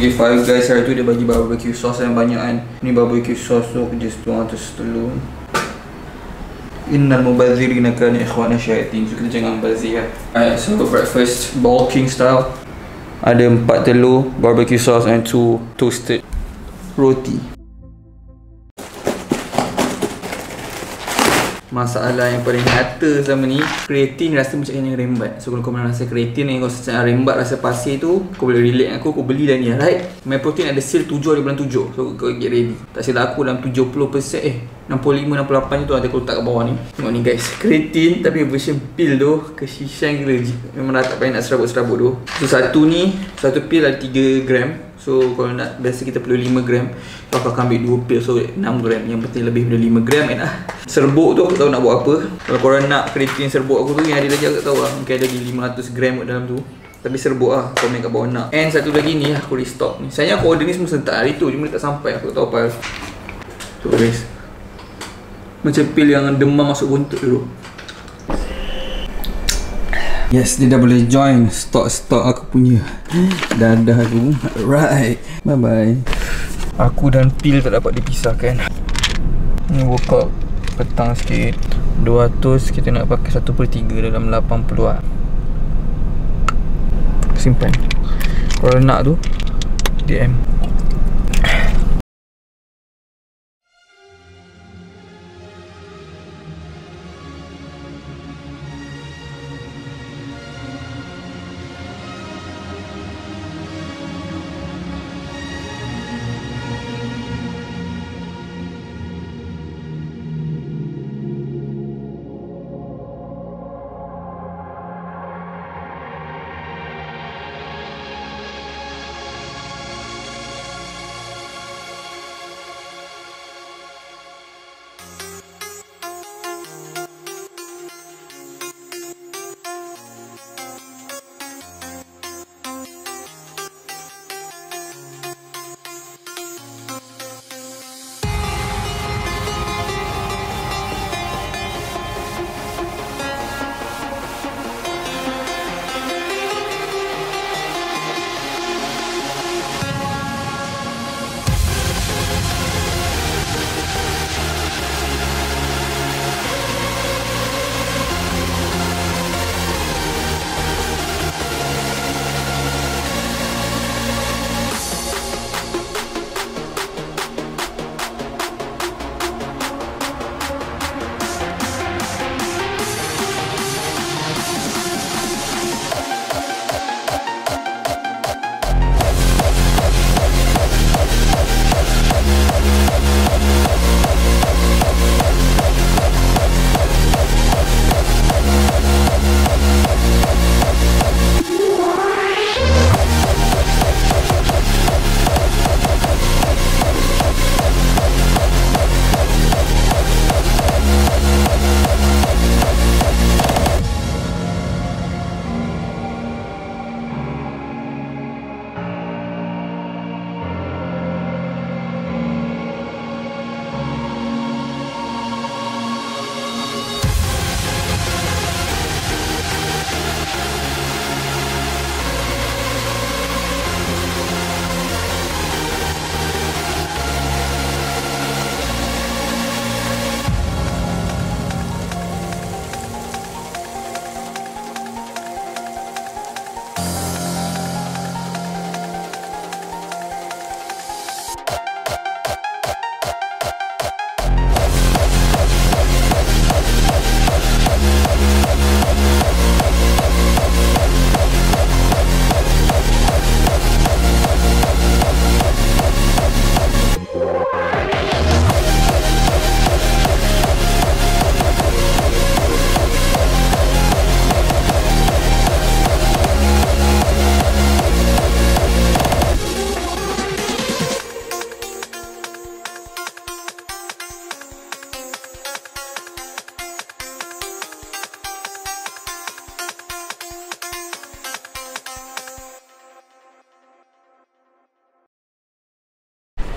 pergi Five Guys hari tu, dia bagi barbecue sauce yang banyak kan. Ni barbecue sauce tu kerja $200. Innal mubadzirina kana ikhwana syayatin. So kita jangan bazir lah. Alright, so breakfast bulking style. Ada 4 telur, barbecue sauce and 2 toasted roti. Masalah yang paling nyata selama ni, kreatin rasa macam yang rembat. So kalau kau rasa kreatin yang kau rasa rembat, rasa pasir tu, kau boleh relate aku, kau beli dah ni, right? My Protein ada sale 7 hari bulan 7. So kau get ready. Tak silap aku dalam 70%, 65-68 tu ada aku letak kat bawah ni. Tengok ni guys, kreatin tapi version pill tu kesisan gila. Memang dah tak payah nak serabut-serabut tu. So satu ni, satu pill ada 3 gram. So kalau nak, biasa kita perlu 5 gram. So aku akan ambil 2 pil, so 6 gram. Yang penting lebih dari 5 gram kan lah. Serbuk tu aku tahu nak buat apa. Kalau korang nak kreatin serbuk aku tu, yang ada lagi aku tak tahu lah. Mungkin ada lagi 500 gram kat dalam tu. Tapi serbuk lah, komen kat bawah nak. And satu lagi ni aku restock ni. Sayangnya aku order ni semua sentak hari tu, cuma dia tak sampai. Aku tak tahu apa. Tu guys, macam pil yang demam masuk buntut dulu. Yes, dia dah boleh join stok-stok aku punya. Dadah aku. Alright, bye bye. Aku dan pil tak dapat dipisahkan. Ni workout petang sikit. 200 kita nak pakai 1/3 dalam 80 lah. Simpan. Kalau nak tu DM.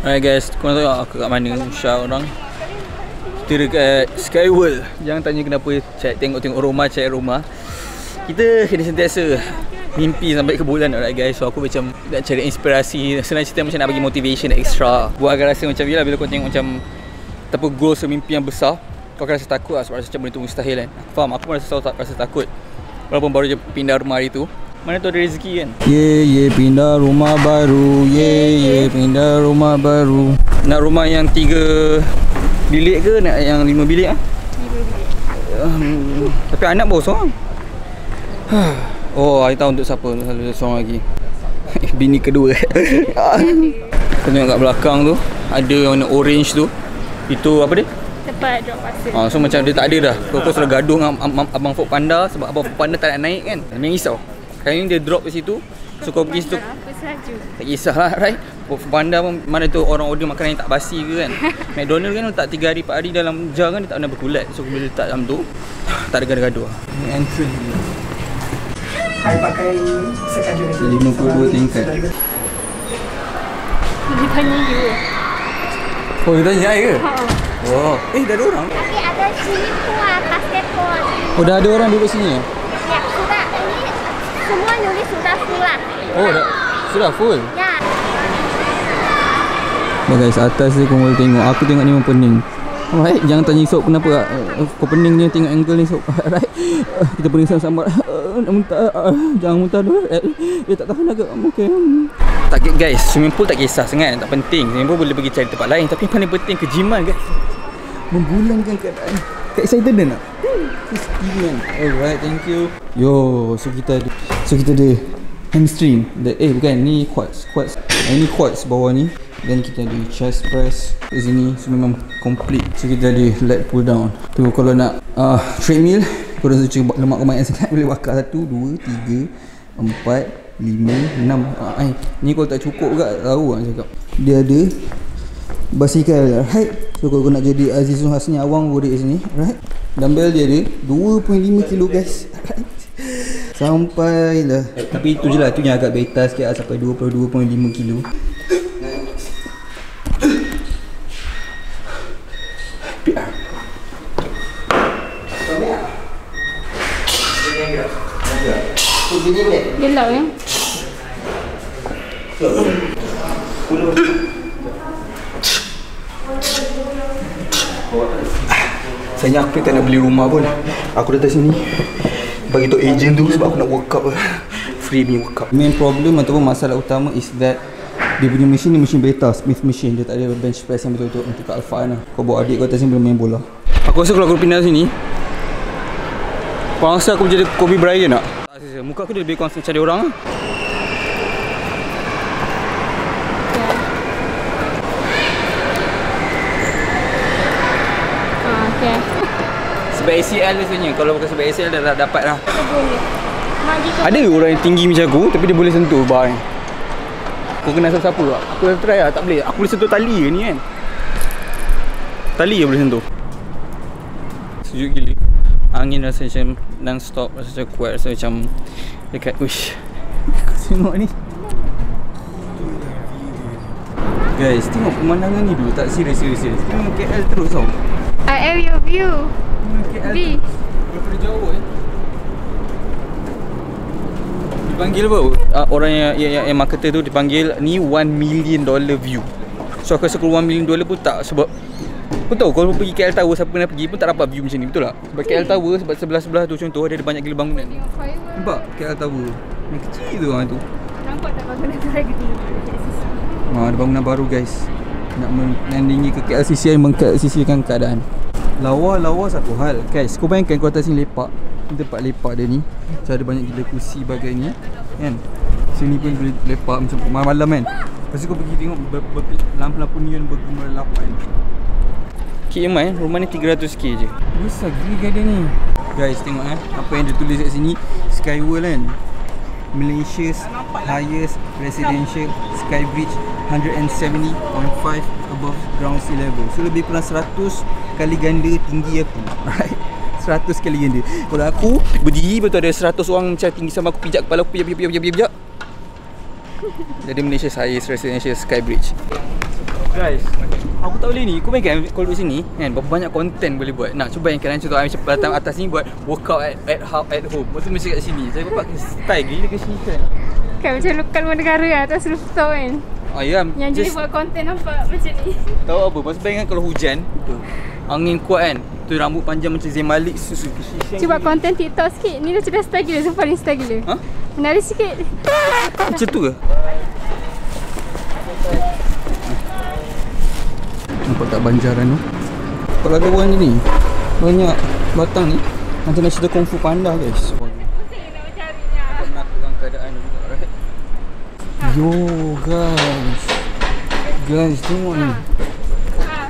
Alright guys, korang tahu aku kat mana Syah orang. Kita dekat Skyworld. Jangan tanya kenapa tengok rumah, cari rumah. Kita kena sentiasa mimpi sampai ke bulan, alright guys. So aku macam nak cari inspirasi. Senang cerita macam nak bagi motivation extra. Buat agar rasa macam, yelah bila kau tengok macam tanpa goal semimpi yang besar, kau akan rasa takut lah sebab rasa macam benda tu mustahil kan. Aku faham, aku pun rasa takut. Walaupun baru je pindah rumah hari tu, mana tu ada rezeki kan. Pindah rumah baru. Pindah rumah baru. Nak rumah yang 3 bilik ke nak yang 5 bilik ah? 5 bilik. Tapi anak baru seorang. Oh, I tahu untuk siapa. Selalu seorang lagi. Bini kedua. Kau tengok kat belakang tu ada warna orange tu. Itu apa dia? Tempat drop pasir. So macam dia tak ada dah. Kau sudah gaduh dengan abang Food Panda sebab abang Food Panda tak nak naik kan. Jangan risau. Kali ni dia drop kat situ. So kau pergi situ. Tak kisahlah, right? Food Panda pun mana tu orang order makanan yang tak basi ke kan. McDonald kan letak 3 hari 4 hari dalam jar kan, dia tak pernah berkulat. So bila letak dalam tu tak ada gaduh-gaduh. Ni entrance dia. Saya pakai sekaja 52 tingkat. Dia tanya you. Oh, dia tanya ke? Oh, dah ada orang? Tapi ada sini pun basketball. Oh, dah ada orang duduk sini ya? Ya, sudah. Ini semua nulis sudah full lah. Oh, sudah full? Ya. Oh guys, atas ni kau boleh tengok. Aku tengok ni memang pening. Alright, jangan tanya Sob kenapa kau pening je tengok angle ni Sob. Alright. Kita pening sama-sama. Nak muntah. Jangan muntah dulu. Dia tak tahan agak. Okay. Target guys, swimming pool tak kisah sangat, tak penting. Swimming pool boleh pergi cari tempat lain, tapi yang paling penting kejiman guys. Membulankan keadaan. Tak excited dah nak? Kan? Alright, thank you. Yo, so kita ada hamstring. Bukan, ni quads. Ini quads bawah ni. Dan kita ada chest press kat sini. So memang complete. So kita ada leg pull down. Tu kalau nak treadmill, kau rasa cuba lemak kau banyak sangat, boleh bakar 1, 2, 3, 4, 5, 6. Ni kalau tak cukup juga, tahu lah cakap. Dia ada basikal, right? So kalau kau nak jadi Azizul Hasni Awang, boleh kat sini, right? Dumbbell dia ada 2.5 kilo guys, right? Sampailah. Tapi tu je lah, tu yang agak beta sikit lah, sampai 22.5 kilo. Gelap ya. Sayangnya aku tak nak beli rumah pun. Aku datang sini bagi tu agent tu sebab aku nak workout free punya workout. Main problem ataupun masalah utama is that dia punya mesin ni mesin beta, Smith machine. Dia tak ada bench press yang betul-betul untuk kat Alpha lah. Kau bawa adik kau atas sini boleh main bola. Aku rasa kalau aku pindah sini, kau rasa aku jadi Kobe Bryant tak? Muka aku dia lebih concern cari orang lah. Okay. Sebab ACL dia sebenarnya. Kalau bukan sebab ACL dah dapat lah. Boleh. Ada orang yang tinggi macam aku tapi dia boleh sentuh bar ni. Kau kenal siapa tak? Aku dah try lah, tak boleh. Aku boleh sentuh tali ke ni kan? Tali je boleh sentuh. Sejuk gila. Angin rasa macam non-stop, rasa macam kuat, rasa macam dekat. Uish. Kau tengok ni. Guys, tengok pemandangan ni dulu. Tak serius. Tengok KL terus tau. I am your view. KL daripada jauh dipanggil apa? Orang yang marketer tu dipanggil ni $1 million view. So aku rasa kalau $1 million pun tak, sebab kau tahu kalau pergi KL Tower, siapa pernah pergi pun tak dapat view macam ni, betul tak? Sebab KL Tower, sebab sebelah-sebelah tu contoh dia ada banyak gila bangunan. Nampak KL Tower yang kecil tu orang tu. Nampak tak bangunan tu lagi tinggi? Ada bangunan baru guys. Nak menandingi ke KLCC yang mengKLCC-kan keadaan. Lawa satu hal guys. Kau bayangkan kau atas sini lepak, tempat lepak dia ni macam ada banyak gila kursi bagai ni kan. Sini pun boleh lepak macam malam-malam kan. Lepas tu kau pergi tengok lampu-lampu neon bergemerlapan. KMI rumah ni 300k je. Besar gila garden ni. Guys tengok apa yang dia tulis kat sini. Skyworld kan, Malaysia's highest residential sky bridge, 170.5 above ground sea level. So lebih kurang 100 kali ganda tinggi aku. Right, 100 kali ganda. Kalau aku berdiri betul ada 100 orang macam tinggi sama aku, pijak kepala aku, pijak. Jadi Malaysia's highest residential sky bridge. Guys, aku tak boleh ni. Kau bayangkan kalau duduk sini kan, berapa banyak content boleh buat. Nak cuba bayangkan contoh macam datang atas ni buat workout at home. Lepas tu mesti kat sini. Saya pakai style gila ke sini kan. Kan macam lokal luar negara lah, atas rooftop kan. Ya, Yang jadi buat konten nampak macam ni. Tahu apa? Masa bayangkan kalau hujan, angin kuat kan. Tu rambut panjang macam Zayn Malik susu. Cuba konten TikTok sikit. Ni dah cerdas style gila, so paling style gila. Ha? Menarik sikit. Macam tu ke? Nampak tak banjaran tu? Kalau ada orang ni banyak batang ni macam nak cerita Kung Fu Panda guys. Pusing nak mencarinya. Menakutkan keadaan juga, right? Yo guys tengok ni.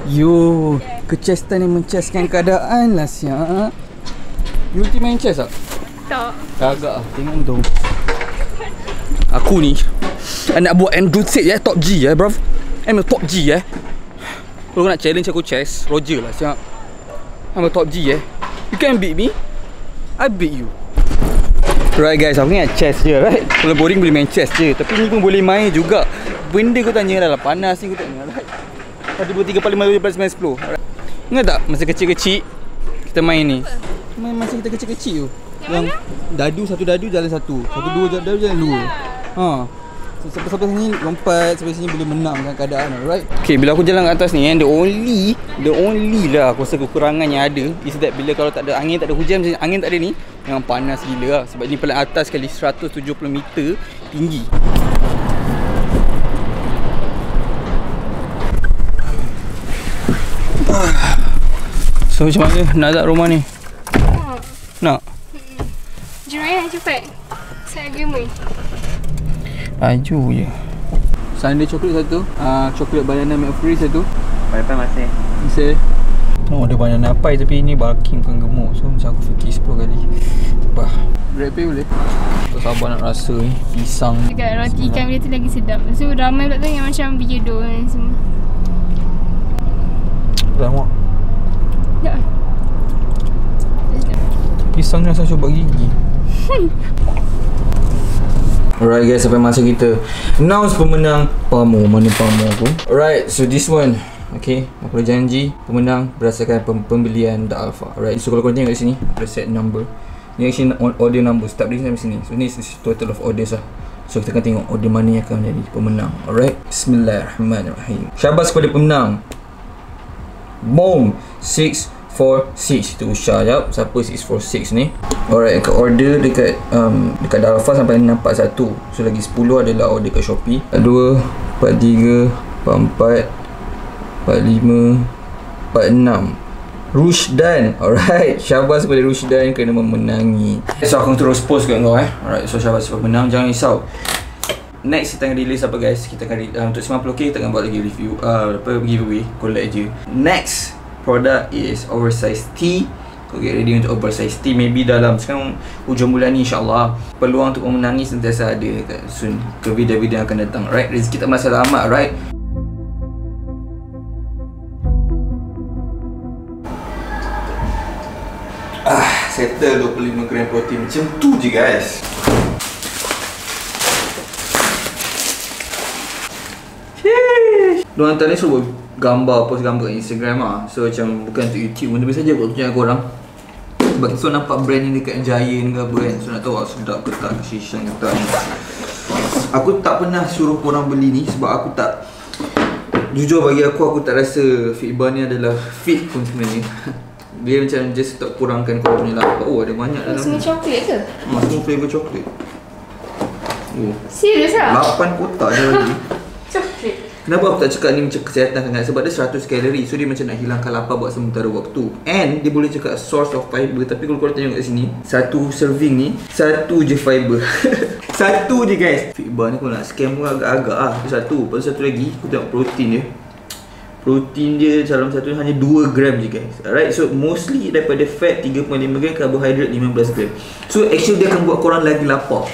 Yo, kechestan yang menceskan keadaan lah siap. You ulti main chess tak? Tak. Agak lah, tengok tu. Aku ni nak buat Android set top G bruv. I'm a top G Kalau nak challenge aku chess, Roger lah siap. I'm a top G You can beat me, I beat you. Right guys, aku ingat chess je right. Kalau boring boleh main chess je, tapi ni pun boleh main juga. Benda kau tanya lah, panas ni kau tanya right. 1, 2, 3, 4, 5, 6, 7, 8, 9, 10 right. Ingat tak masa kecil-kecil kita main ni? Main masa kita kecil-kecil tu. Yang dadu, satu dadu jalan satu, satu dua dadu jalan dua. Sampai sini lompat, sampai sini boleh menangkan keadaan, right? Okay, bila aku jalan kat atas ni the only lah aku rasa kekurangan yang ada is that bila kalau tak ada angin, tak ada hujan, angin tak ada ni, memang panas gila lah. Sebab ni paling atas kali 170 meter tinggi. So macam mana nak tak rumah ni? Nak? Jom ayah cepat. Saya gemui. Laju je. Sundae coklat satu, coklat banana McFlurry satu. Berapa masih? Masih. Oh, ada banana pie tapi ni bulking bukan gemuk. So macam aku fikir 10 kali. Bah, bread pie boleh? Tak sabar nak rasa ni pisang. Dekat roti ikan dia tu lagi sedap. So ramai pula tu yang macam beardo ni semua. Lama. Tak. Pisang ni rasa coba gigi. Alright guys, sampai masa kita announce pemenang Pamo. Mana Pamo aku? Alright, so this one, okay, aku dah janji pemenang berdasarkan pembelian The Alpha. Alright, so kalau korang tengok kat sini ada set number. Ni actually order number, start dari sampai sini. So ni is total of orders lah. So kita akan tengok order mana yang akan menjadi pemenang. Alright, bismillahirrahmanirrahim. Syabas kepada pemenang Boom 646. Itu Usha jap. Siapa 646 ni? Alright, kat order dekat dekat Alpha sampai nampak 1. So lagi 10 adalah order kat Shopee. 2, 43, 44, 45, 46. Rushdan. Alright, syabas kepada Rushdan kerana memenangi. So aku terus post kat kau Alright, so syabas kepada pemenang. Jangan risau. Next kita akan release apa guys? Kita akan untuk 90k kita akan buat lagi review giveaway, collect je. Next product is oversized tee. Kau get ready untuk oversized tee. Maybe dalam sekarang hujung bulan ni insyaAllah peluang untuk memenangi sentiasa ada soon ke video-video yang akan datang. Right, rezeki tak merasa lama, right? Settle 25 gram protein macam tu je guys. Diorang hantar ni suruh gambar, post gambar kat Instagram lah. So macam bukan untuk YouTube pun, tapi saja buat tunjuk kat korang. Sebab so nampak brand ni dekat Giant ke apa kan. So nak tahu sedap ke tak, Shishan ke tak. Aku tak pernah suruh korang beli ni sebab aku tak, jujur bagi aku tak rasa Fitbar ni adalah fit pun sebenarnya. Dia macam just tak kurangkan korang punya lapar. Oh, ada banyak dalam Semua coklat ke? semua flavour coklat. Oh, Serius lah? 8 kotak ada lagi. Coklat. Kenapa aku tak cakap ni macam kesihatan sangat? Sebab dia 100 kalori. So dia macam nak hilangkan lapar buat sementara waktu. And dia boleh cakap source of fiber. Tapi kalau korang tengok kat sini, satu serving ni, satu je fiber. Satu je guys. Fitbar ni kalau nak scam pun agak-agak lah. Satu. Lepas satu lagi, aku tengok protein dia. Protein dia dalam satu ni hanya 2 gram je guys. Alright, so mostly daripada fat 3.5 gram, karbohidrat 15 gram. So actually dia akan buat korang lagi lapar.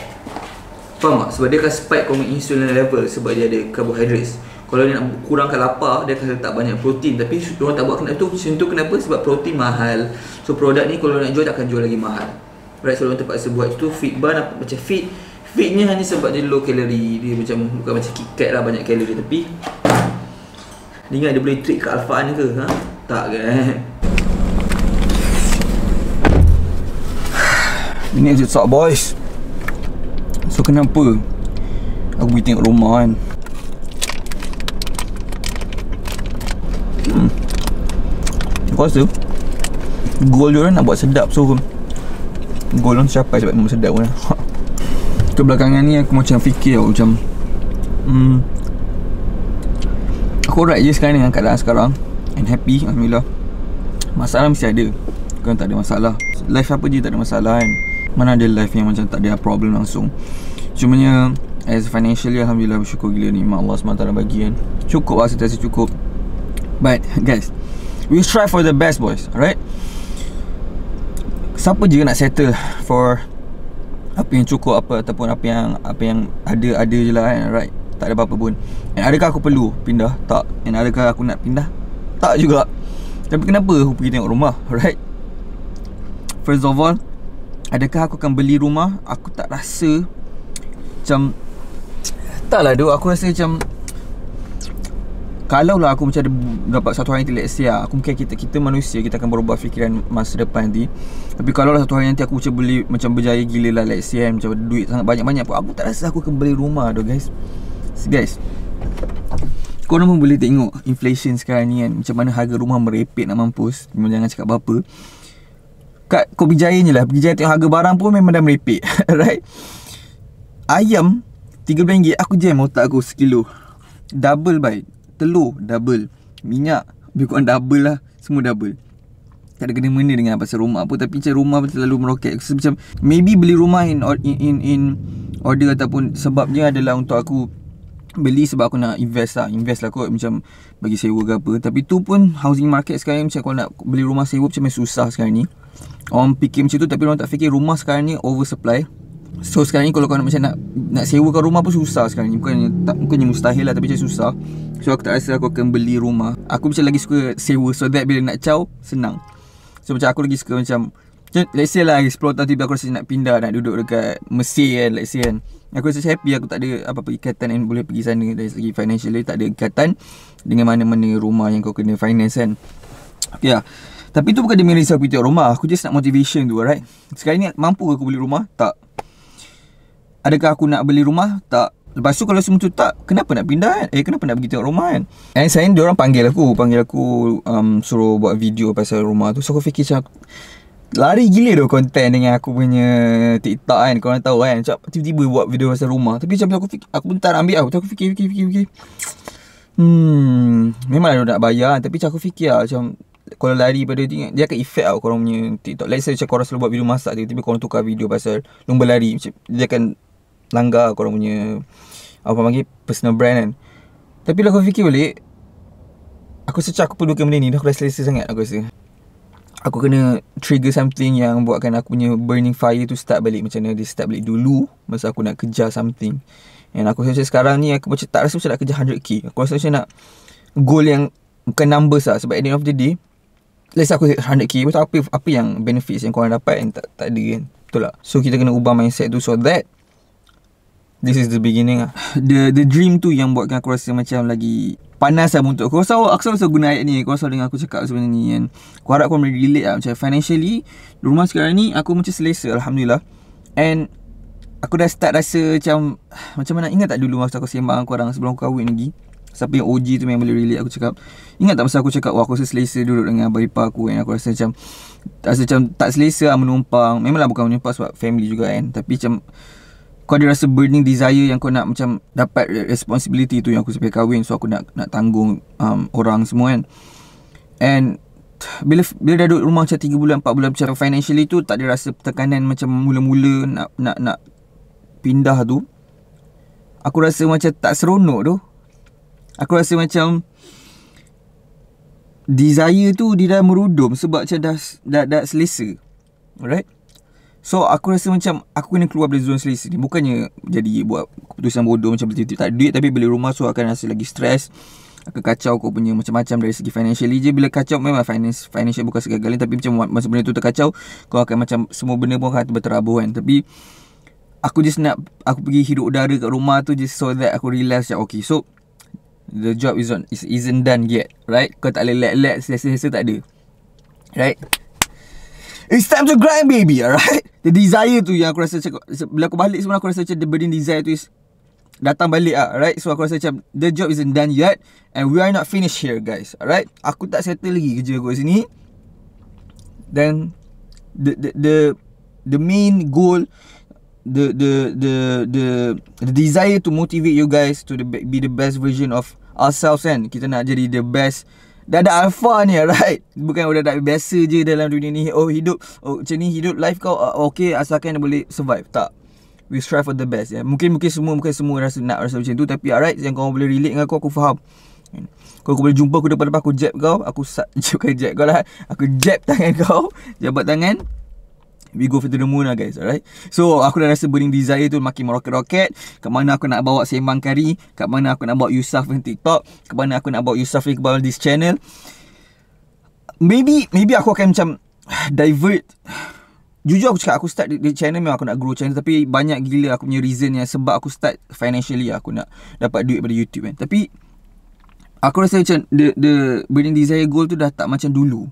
Faham tak? Sebab dia akan spike korang insulin level sebab dia ada carbohydrates. Kalau dia nak kurangkan lapar, dia akan letak banyak protein. Tapi diorang tak buat kenapa tu. Macam tu kenapa? Sebab protein mahal. So produk ni kalau nak jual, tak akan jual lagi mahal. Right, so diorang terpaksa buat itu. Fitbar macam fit. Fitnya hanya sebab dia low kalori. Dia macam bukan macam KitKat lah banyak kalori. Tapi Dia ingat dia boleh trick ke Alfaan ke? Ha? Tak kan? Ini je sok boys. So kenapa aku pergi tengok rumah kan? Aku rasa goal diorang nak buat sedap. So goal diorang capai sebab memang sedap kan. Kebelakangan ni aku macam fikir tau, macam aku alright je sekarang dengan keadaan sekarang, and happy, alhamdulillah. Masalah mesti ada, kan tak ada masalah. Life apa je tak ada masalah kan. Mana ada life yang macam tak ada problem langsung. Cumanya as financially, alhamdulillah, bersyukur gila ni Allah SWT bagi kan. Cukup lah, saya rasa cukup. But guys, we strive for the best boys, alright? Siapa je nak settle for apa yang cukup, apa ataupun apa yang ada je lah kan, right? Tak ada apa-apa pun. And adakah aku perlu pindah? Tak. And adakah aku nak pindah? Tak juga. Tapi kenapa aku pergi tengok rumah, right? First of all, adakah aku akan beli rumah? Aku tak rasa macam, taklah tu, aku rasa macam kalau lah aku macam ada dapat satu hari nanti, let's say lah, aku mungkin kita manusia, kita akan berubah fikiran masa depan nanti. Tapi kalau lah satu hari nanti aku macam beli, macam berjaya gila lah, let's say macam duit sangat banyak-banyak pun, aku tak rasa aku akan beli rumah tu guys. Guys, korang pun boleh tengok inflation sekarang ni kan, macam mana harga rumah merepek nak mampus. Memang jangan cakap apa-apa. Kat Kopi Jaya je lah, pergi Jaya tengok harga barang pun memang dah merepek. Right? Ayam RM13, aku jam otak aku sekilo. Double baik. Telur double. Minyak lebih kurang double lah. Semua double. Tak ada kena-mena dengan pasal rumah apa, tapi macam rumah terlalu meroket. So, macam maybe beli rumah in order ataupun sebabnya adalah untuk aku beli sebab aku nak invest lah kot, macam bagi sewa ke apa. Tapi tu pun housing market sekarang macam kalau nak beli rumah sewa macam susah sekarang ni. Orang fikir macam tu, tapi orang tak fikir rumah sekarang ni oversupply. So sekarang ni kalau kau macam nak sewakan rumah pun susah sekarang ni. Bukannya mustahil lah, tapi macam susah. So aku tak rasa aku akan beli rumah. Aku macam lagi suka sewa, so that bila nak caw senang. So macam aku lagi suka macam let's say lah 10 tahun tiba aku rasa nak pindah, nak duduk dekat Mesir kan, let's say kan. Aku rasa happy, aku tak ada apa-apa ikatan yang boleh pergi sana. Dari segi financially tak ada ikatan dengan mana-mana rumah yang kau kena finance kan. Ya. Tapi tu bukan demi risau aku tengok rumah. Aku just nak motivation tu, alright. Sekarang ni mampu aku beli rumah? Tak. Adakah aku nak beli rumah? Tak. Lepas tu kalau semua tu tak, kenapa nak pindah kan? Kenapa nak pergi tengok rumah kan? And sayang diorang panggil aku suruh buat video pasal rumah tu. So aku fikir macam lari gila tu konten dengan aku punya TikTok kan. Korang tahu kan, macam tiba-tiba buat video pasal rumah. Tapi macam aku fikir, aku pun tak nak ambil lah. Aku fikir memang nak bayar. Tapi macam aku fikir lah, macam kalau lari pada dia akan effect lah korang punya TikTok. Let's say macam korang selalu buat video masak, tiba-tiba korang tukar video pasal lomba lari, macam dia akan langgar korang punya apa panggil personal brand kan. Tapi bila aku fikir balik, aku rasa aku perlukan benda ni. Dah aku dah selesa sangat aku rasa. Aku kena trigger something yang buatkan aku punya burning fire tu start balik. Macam mana dia start balik dulu masa aku nak kejar something. And aku rasa sekarang ni aku macam tak rasa macam nak kejar 100k. Aku rasa macam nak goal yang bukan numbers lah. Sebab at the end of the day, let's say aku 100k, apa yang benefits yang korang dapat yang tak ada kan. Betul tak? So kita kena ubah mindset tu, so that this is the beginning lah. The dream tu yang buatkan aku rasa macam lagi panas lah untuk aku. Aku selalu guna ayat ni. Kau selalu dengar aku cakap sebenarnya ni kan. Aku harap kau boleh relate lah. Macam financially, rumah sekarang ni aku macam selesa, alhamdulillah. And aku dah start rasa macam mana. Ingat tak dulu masa aku sembang korang sebelum aku kahwin lagi, siapa yang OG tu memang boleh relate aku cakap. Ingat tak masa aku cakap, aku rasa selesa duduk dengan abang ipar aku kan. Aku rasa macam tak selesa lah menumpang. Memanglah bukan menumpang sebab family juga kan. Tapi macam kau ada rasa burning desire yang kau nak macam dapat responsibility tu yang aku sampai kahwin. So aku nak tanggung orang semua kan. And bila dah duduk rumah macam 3 bulan 4 bulan macam financially tu tak ada rasa tekanan macam mula-mula nak pindah tu. Aku rasa macam tak seronok tu. Aku rasa macam desire tu dia dah merudum sebab macam dah selesa. Alright. So aku rasa macam aku kena keluar dari zon selesa ni. Bukannya jadi buat keputusan bodoh macam betul-betul tak ada duit, tapi beli rumah so akan rasa lagi stres, akan kacau kau punya macam-macam dari segi financially je. Bila kacau memang financial bukan segala-galanya, tapi macam masa benda tu terkacau, kau akan macam semua benda pun akan berterabur kan. Tapi aku just nak aku pergi hidup udara kat rumah tu just so that aku realise macam okay, so The job isn't done yet, right? Kau tak boleh let selesa-selesa, tak ada, right? It's time to grind, baby, alright? The desire tu yang aku rasa macam, bila aku balik semua, aku rasa macam the burning desire tu is datang balik lah, right? So aku rasa macam the job isn't done yet, and we are not finished here, guys, alright? Aku tak settle lagi kerja aku kat sini. Then the main goal, the desire to motivate you guys to be the best version of ourselves, kan? Kita nak jadi the best Dadak alpha ni, right? Bukan dadak biasa je dalam dunia ni. Macam ni hidup life kau, okay, asalkan dia boleh survive. Tak, we strive for the best, ya. Mungkin semua rasa macam tu, tapi alright, yang kau boleh relate dengan aku faham. Kau boleh jumpa aku depan-depan, aku jab kau, aku jab kau lah, aku jab tangan kau, jabat tangan, we go for the moon lah, guys, alright? So aku dah rasa burning desire tu makin meroket-roket. Kat mana aku nak bawa Sembang Kari, kat mana aku nak bawa Yusof di TikTok, kat mana aku nak bawa Yusof Iqbal this channel. Maybe aku akan macam divert. Jujur aku cakap, aku start di channel memang aku nak grow channel, tapi banyak gila aku punya reason yang sebab aku start financially, aku nak dapat duit pada YouTube, kan. Tapi aku rasa macam the burning desire goal tu dah tak macam dulu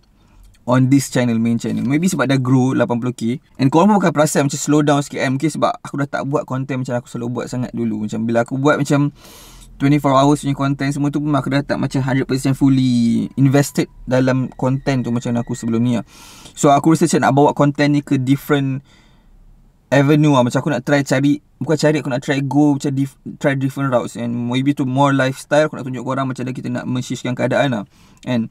on this channel, main channel. Maybe sebab dah grow 80k, and korang pun bukan perasan macam slow down sikit, mungkin sebab aku dah tak buat content macam aku selalu buat sangat dulu. Macam bila aku buat macam 24 hours punya content semua tu pun, aku dah tak macam 100% fully invested dalam content tu macam aku sebelum ni lah. So aku rasa macam nak bawa content ni ke different avenue lah. Macam aku nak try aku nak try go macam try different routes, and maybe to more lifestyle. Aku nak tunjuk korang macam mana kita nak menshiftkan keadaan lah. And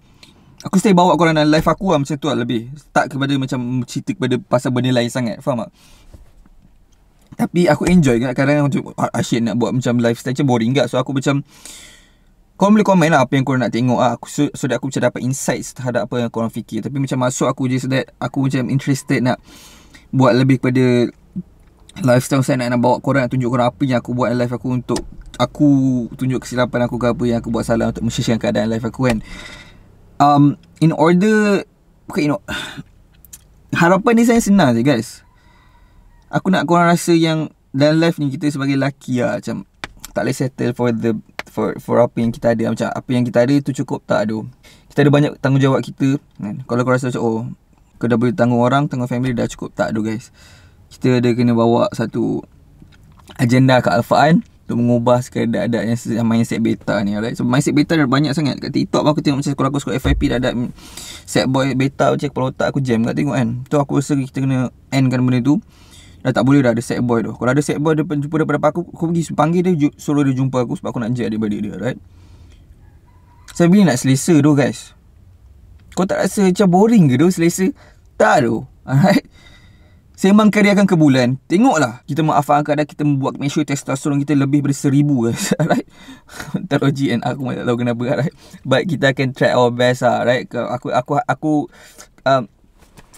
aku stay bawa korang dalam life aku lah, macam tu lah lebih. Tak kepada macam cerita kepada pasal benda lain sangat, faham tak? Tapi aku enjoy kadang-kadang untuk asyik nak buat macam lifestyle, macam boring tak? So aku macam, korang boleh komen lah apa yang korang nak tengok lah. So that aku macam dapat insights terhadap apa yang korang fikir. Tapi macam masuk aku je, so that aku macam interested nak buat lebih kepada lifestyle saya, nak bawa korang, nak tunjuk korang apa yang aku buat dalam life aku, untuk aku tunjuk kesilapan aku ke apa yang aku buat salah, untuk menshiftkan keadaan life aku, kan. Harapan ni saya senang je, guys. Aku nak korang rasa yang dalam life ni kita sebagai lelaki lah, macam tak boleh settle for apa yang kita ada. Macam apa yang kita ada tu cukup tak, ada. Kita ada banyak tanggungjawab kita, kan? Kalau kau rasa macam kau dah boleh tanggung orang, tanggung family, dah cukup tak, ada, guys. Kita ada kena bawa satu agenda kealfaan untuk mengubah keadaan yang mindset beta ni, right? So mindset beta dah banyak sangat kat TikTok. Aku tengok macam sekolah aku FYP dah ada set boy beta, macam kepala otak aku jam kat tengok, kan. Tu aku rasa kita kena endkan benda tu. Dah tak boleh dah ada set boy tu. Kalau ada set boy dia jumpa daripada aku pergi panggil dia, suruh dia jumpa aku, sebab aku nak jet daripada dia, right? Saya bila nak selesa tu, guys. Kau tak rasa macam boring ke tu selesa? Tak tu, alright? Sembang Kari akan ke bulan. Tengoklah kita mengafatkan keadaan, kita membuat make sure testosteron kita lebih daripada 1000, guys. Alright. Ontologi and aku tak tahu kenapa, alright. But kita akan try our best lah, right. Aku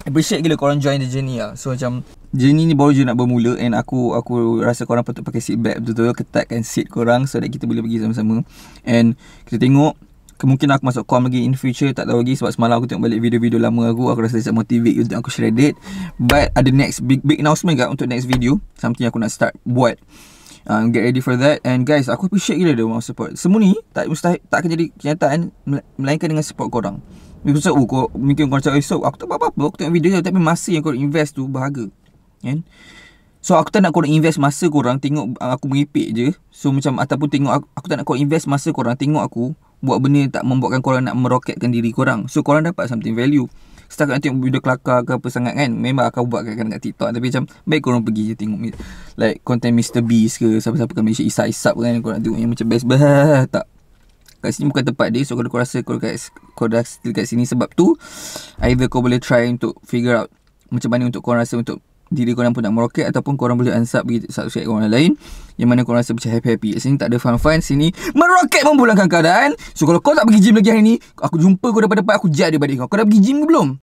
appreciate gila korang join the journey lah. So macam journey ni baru je nak bermula, and aku rasa korang patut pakai seat belt betul-betul, ketatkan seat korang so that kita boleh pergi sama-sama. And kita tengok, kemungkinan aku masuk com lagi in future, tak tahu lagi. Sebab semalam aku tengok balik video-video lama aku rasa macam motivate untuk aku shred it. But ada next big announcement kat untuk next video, something aku nak start buat. Get ready for that. And guys, aku appreciate gila dia orang support. Semua ni tak akan jadi kenyataan melainkan dengan support korang. Mungkin korang cakap, so aku tak apa-apa, aku tengok video je, tapi masa yang korang invest tu berharga, kan? So aku tak nak korang invest masa korang tengok aku mengipik je. So macam, ataupun tengok aku tak nak korang invest masa korang tengok aku buat benda tak membuatkan korang nak meroketkan diri korang. So korang dapat something value. Setakat nak tengok video kelakar ke apa sangat, kan, memang akan buat kadang-kadang kat TikTok. Tapi macam baik korang pergi je tengok like content Mr Beast ke siapa-siapa kat Malaysia, isap-isap, kan. Korang tengok yang macam best tak. Kat sini bukan tempat dia. So kalau kau rasa kau dah still kat sini sebab tu, either kau boleh try untuk figure out macam mana untuk korang rasa untuk diri korang pun nak meroket, ataupun korang boleh unsub pergi subscribe korang lain yang mana korang rasa macam happy-happy. Kat sini tak ada fun-fun, sini meroket memulangkan keadaan. So kalau kau tak pergi gym lagi hari ni, aku jumpa kau depan-depan, aku jet dia balik kau. Kau dah pergi gym ke belum?